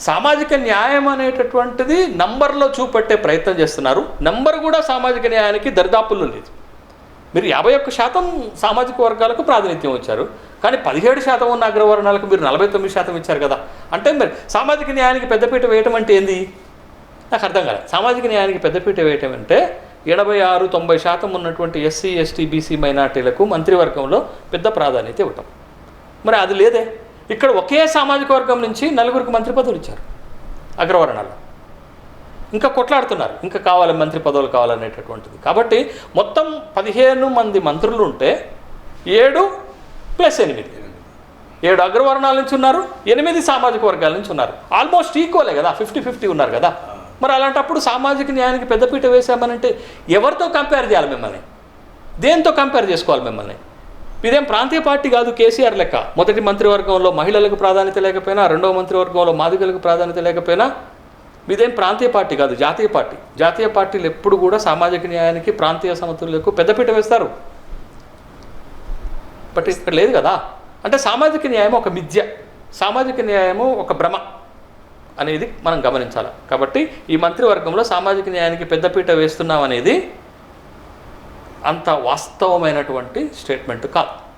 సామాజిక న్యాయం అనేటటువంటిది నంబర్లో చూపెట్టే ప్రయత్నం చేస్తున్నారు. నంబర్ కూడా సామాజిక న్యాయానికి దరిదాపుల్లో లేదు. మీరు 51% సామాజిక వర్గాలకు ప్రాతినిధ్యం ఇచ్చారు, కానీ 17% ఉన్న అగ్రవర్ణాలకు మీరు 49% ఇచ్చారు కదా. అంటే మరి సామాజిక న్యాయానికి పెద్దపీట వేయటం అంటే ఏంది? నాకు అర్థం కాలేదు. సామాజిక న్యాయానికి పెద్దపీట వేయటం అంటే 86-90% ఉన్నటువంటి ఎస్సీ, ఎస్టీ, బీసీ మైనార్టీలకు మంత్రివర్గంలో పెద్ద ప్రాధాన్యత ఇవ్వటం. మరి అది లేదే. ఇక్కడ ఒకే సామాజిక వర్గం నుంచి 4 మంత్రి పదవులు ఇచ్చారు అగ్రవర్ణాలు. ఇంకా కొట్లాడుతున్నారు, ఇంకా కావాలి మంత్రి పదవులు కావాలనేటటువంటిది. కాబట్టి మొత్తం 15 మంది మంత్రులు ఉంటే 7 + 8 7 అగ్రవర్ణాల నుంచి ఉన్నారు, 8 సామాజిక వర్గాల నుంచి ఉన్నారు. ఆల్మోస్ట్ ఈక్వలే కదా, 50-50 ఉన్నారు కదా. మరి అలాంటప్పుడు సామాజిక న్యాయానికి పెద్దపీట వేసామనంటే ఎవరితో కంపేర్ చేయాలి మిమ్మల్ని? దేంతో కంపేర్ చేసుకోవాలి మిమ్మల్ని? ఇదేం ప్రాంతీయ పార్టీ కాదు కేసీఆర్ లెక్క. మొదటి మంత్రివర్గంలో మహిళలకు ప్రాధాన్యత లేకపోయినా, రెండవ మంత్రివర్గంలో మాదిగలకు ప్రాధాన్యత లేకపోయినా ఇదేం ప్రాంతీయ పార్టీ కాదు, జాతీయ పార్టీ. జాతీయ పార్టీలు ఎప్పుడు కూడా సామాజిక న్యాయానికి, ప్రాంతీయ సమతుల్యకు పెద్దపీట వేస్తారు. బట్ ఇక్కడ లేదు కదా. అంటే సామాజిక న్యాయం ఒక మిథ్య, సామాజిక న్యాయము ఒక భ్రమ అనేది మనం గమనించాలి. కాబట్టి ఈ మంత్రివర్గంలో సామాజిక న్యాయానికి పెద్దపీట వేస్తున్నాం అనేది అంత వాస్తవమైనటువంటి స్టేట్మెంట్ కాదు.